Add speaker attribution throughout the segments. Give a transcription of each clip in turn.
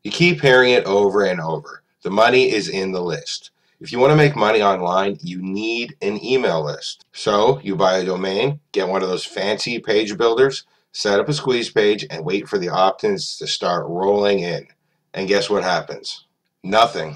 Speaker 1: You keep hearing it over and over. The money is in the list. If you want to make money online, you need an email list. So you buy a domain, get one of those fancy page builders, set up a squeeze page, and wait for the opt-ins to start rolling in. And guess what happens? Nothing.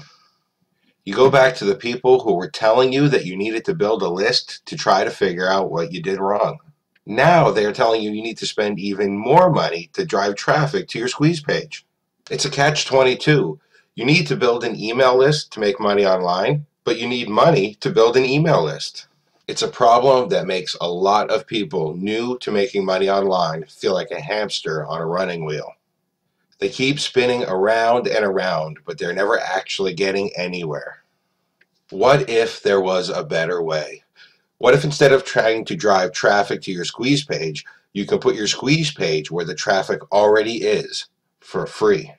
Speaker 1: You go back to the people who were telling you that you needed to build a list to try to figure out what you did wrong. Now they're telling you you need to spend even more money to drive traffic to your squeeze page. It's a catch-22. You need to build an email list to make money online, but you need money to build an email list. It's a problem that makes a lot of people new to making money online feel like a hamster on a running wheel. They keep spinning around and around, but they're never actually getting anywhere. What if there was a better way? What if instead of trying to drive traffic to your squeeze page, you can put your squeeze page where the traffic already is for free?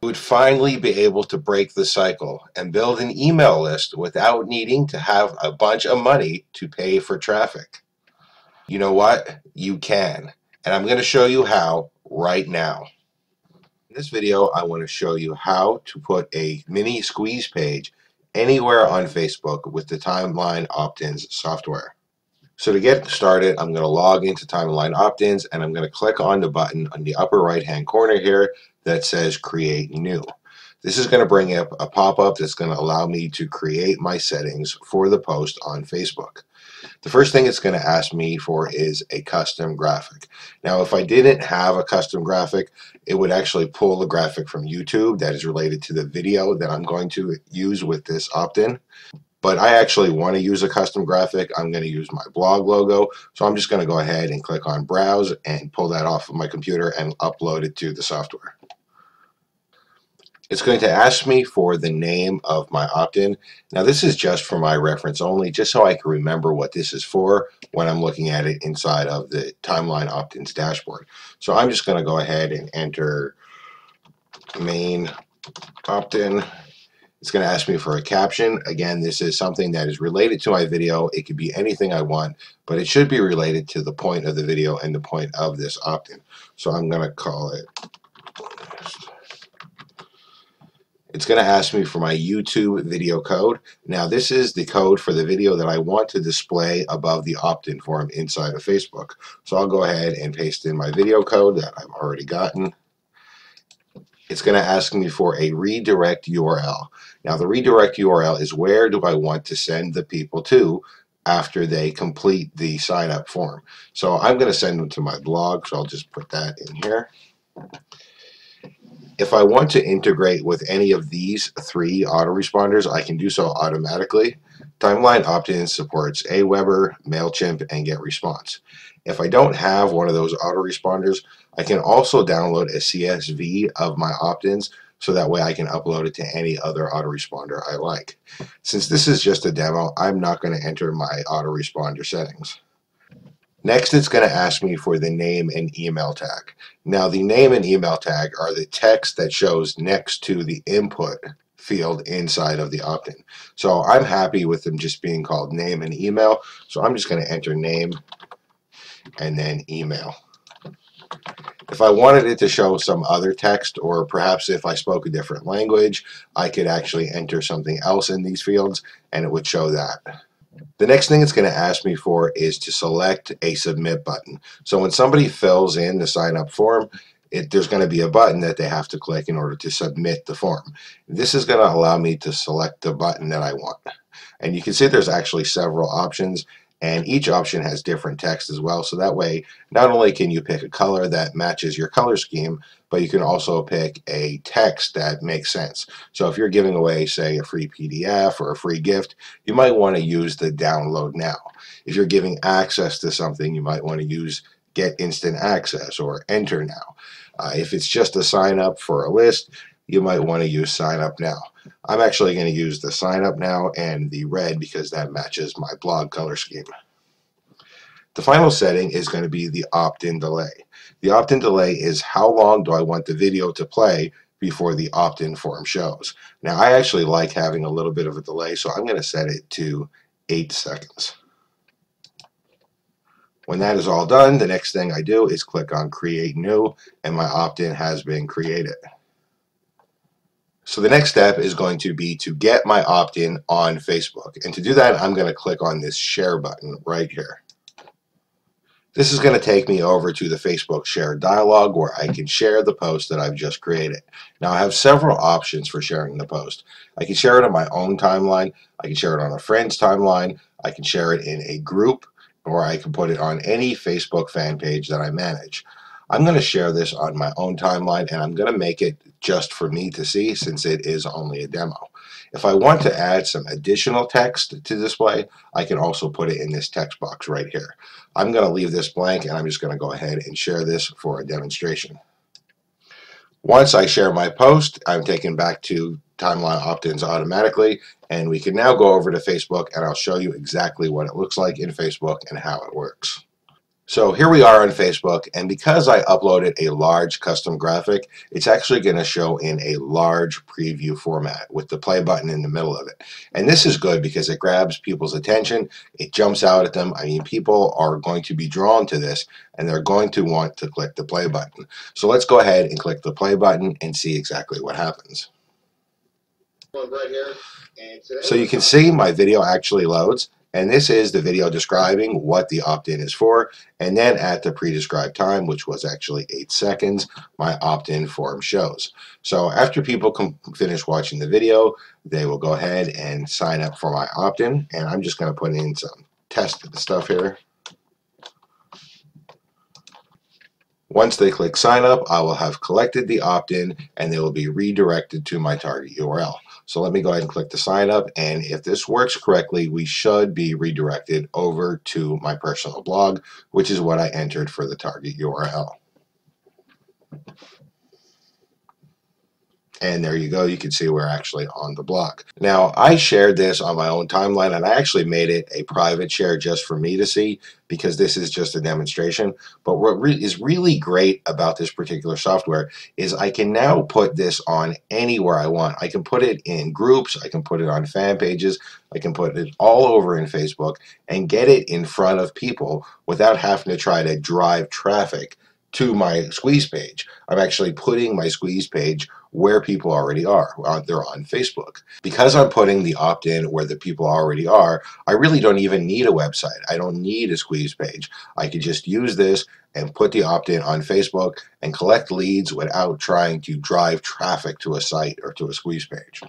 Speaker 1: You would finally be able to break the cycle and build an email list without needing to have a bunch of money to pay for traffic. You know what? You can. And I'm going to show you how right now. In this video, I want to show you how to put a mini squeeze page anywhere on Facebook with the Timeline Optins software. So to get started, I'm going to log into Timeline Optins and I'm going to click on the button on the upper right hand corner here that says Create New. This is going to bring up a pop-up that's going to allow me to create my settings for the post on Facebook. The first thing it's going to ask me for is a custom graphic. Now, if I didn't have a custom graphic, it would actually pull the graphic from YouTube that is related to the video that I'm going to use with this opt-in. But I actually want to use a custom graphic. I'm going to use my blog logo. So I'm just going to go ahead and click on Browse and pull that off of my computer and upload it to the software. It's going to ask me for the name of my opt-in. Now this is just for my reference only, just so I can remember what this is for when I'm looking at it inside of the Timeline Optins dashboard. So I'm just going to go ahead and enter main opt-in. It's going to ask me for a caption. Again, this is something that is related to my video. It could be anything I want, but it should be related to the point of the video and the point of this opt-in. So I'm going to call it. It's going to ask me for my YouTube video code. Now this is the code for the video that I want to display above the opt-in form inside of Facebook. So I'll go ahead and paste in my video code that I've already gotten. It's going to ask me for a redirect URL. Now the redirect URL is where do I want to send the people to after they complete the sign up form. So I'm going to send them to my blog, so I'll just put that in here. If I want to integrate with any of these three autoresponders, I can do so automatically. Timeline Optins supports Aweber, MailChimp, and GetResponse. If I don't have one of those autoresponders, I can also download a CSV of my opt-ins so that way I can upload it to any other autoresponder I like. Since this is just a demo, I'm not going to enter my autoresponder settings. Next, it's going to ask me for the name and email tag. Now, the name and email tag are the text that shows next to the input field inside of the opt-in. So I'm happy with them just being called name and email. So I'm just going to enter name and then email. If I wanted it to show some other text, or perhaps if I spoke a different language, I could actually enter something else in these fields and it would show that. The next thing it's going to ask me for is to select a submit button. So when somebody fills in the sign up form, there's going to be a button that they have to click in order to submit the form. This is going to allow me to select the button that I want. And you can see there's actually several options, and each option has different text as well. So that way, not only can you pick a color that matches your color scheme, but you can also pick a text that makes sense. So if you're giving away, say, a free PDF or a free gift, you might want to use the download now. If you're giving access to something, you might want to use get instant access or enter now. If it's just a sign up for a list, you might want to use sign up now. I'm actually going to use the sign up now and the red because that matches my blog color scheme. The final setting is going to be the opt-in delay. The opt-in delay is how long do I want the video to play before the opt-in form shows. Now I actually like having a little bit of a delay, so I'm going to set it to 8 seconds. When that is all done, the next thing I do is click on Create New, and my opt-in has been created. So the next step is going to be to get my opt-in on Facebook. And to do that, I'm going to click on this share button right here. This is going to take me over to the Facebook share dialog where I can share the post that I've just created. Now I have several options for sharing the post. I can share it on my own timeline, I can share it on a friend's timeline, I can share it in a group, or I can put it on any Facebook fan page that I manage. I'm going to share this on my own timeline, and I'm going to make it just for me to see since it is only a demo. If I want to add some additional text to display, I can also put it in this text box right here. I'm going to leave this blank, and I'm just going to go ahead and share this for a demonstration. Once I share my post, I'm taken back to timeline opt-ins automatically, and we can now go over to Facebook, and I'll show you exactly what it looks like in Facebook and how it works. So here we are on Facebook, and because I uploaded a large custom graphic, it's actually going to show in a large preview format with the play button in the middle of it. And this is good because it grabs people's attention, it jumps out at them. I mean, people are going to be drawn to this, and they're going to want to click the play button. So let's go ahead and click the play button and see exactly what happens. So you can see my video actually loads. And this is the video describing what the opt-in is for. And then at the pre-described time, which was actually 8 seconds, my opt-in form shows. So after people finish watching the video, they will go ahead and sign up for my opt-in. And I'm just going to put in some test stuff here. Once they click sign up, I will have collected the opt-in and they will be redirected to my target URL. So let me go ahead and click the sign up, and if this works correctly, we should be redirected over to my personal blog, which is what I entered for the target URL. And there you go, you can see we're actually on the blog. Now, I shared this on my own timeline, and I actually made it a private share just for me to see because this is just a demonstration. But what is really great about this particular software is I can now put this on anywhere I want. I can put it in groups, I can put it on fan pages, I can put it all over in Facebook and get it in front of people without having to try to drive traffic to my squeeze page. I'm actually putting my squeeze page where people already are. They're on Facebook. Because I'm putting the opt-in where the people already are, I really don't even need a website. I don't need a squeeze page. I could just use this and put the opt-in on Facebook and collect leads without trying to drive traffic to a site or to a squeeze page.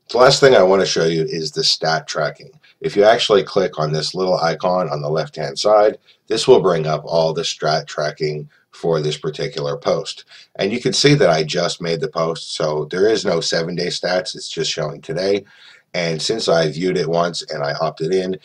Speaker 1: The last thing I want to show you is the stat tracking. If you actually click on this little icon on the left-hand side, this will bring up all the stat tracking for this particular post. And you can see that I just made the post, so there is no 7-day stats, it's just showing today. And since I viewed it once and I opted in,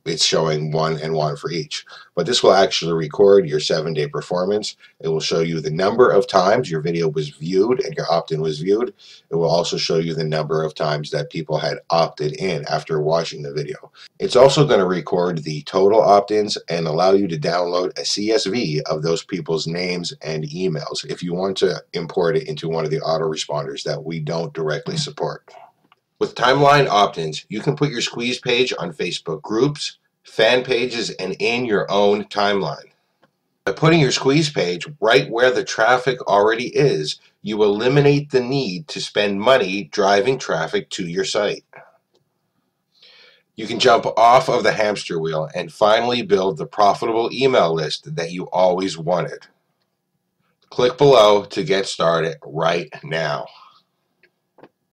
Speaker 1: it's showing 1 and 1 for each. But this will actually record your 7-day performance. It will show you the number of times your video was viewed and your opt-in was viewed. It will also show you the number of times that people had opted in after watching the video. It's also going to record the total opt-ins and allow you to download a CSV of those people's names and emails if you want to import it into one of the autoresponders that we don't directly support. With timeline opt-ins, you can put your squeeze page on Facebook groups, fan pages, and in your own timeline. By putting your squeeze page right where the traffic already is, you eliminate the need to spend money driving traffic to your site. You can jump off of the hamster wheel and finally build the profitable email list that you always wanted. Click below to get started right now.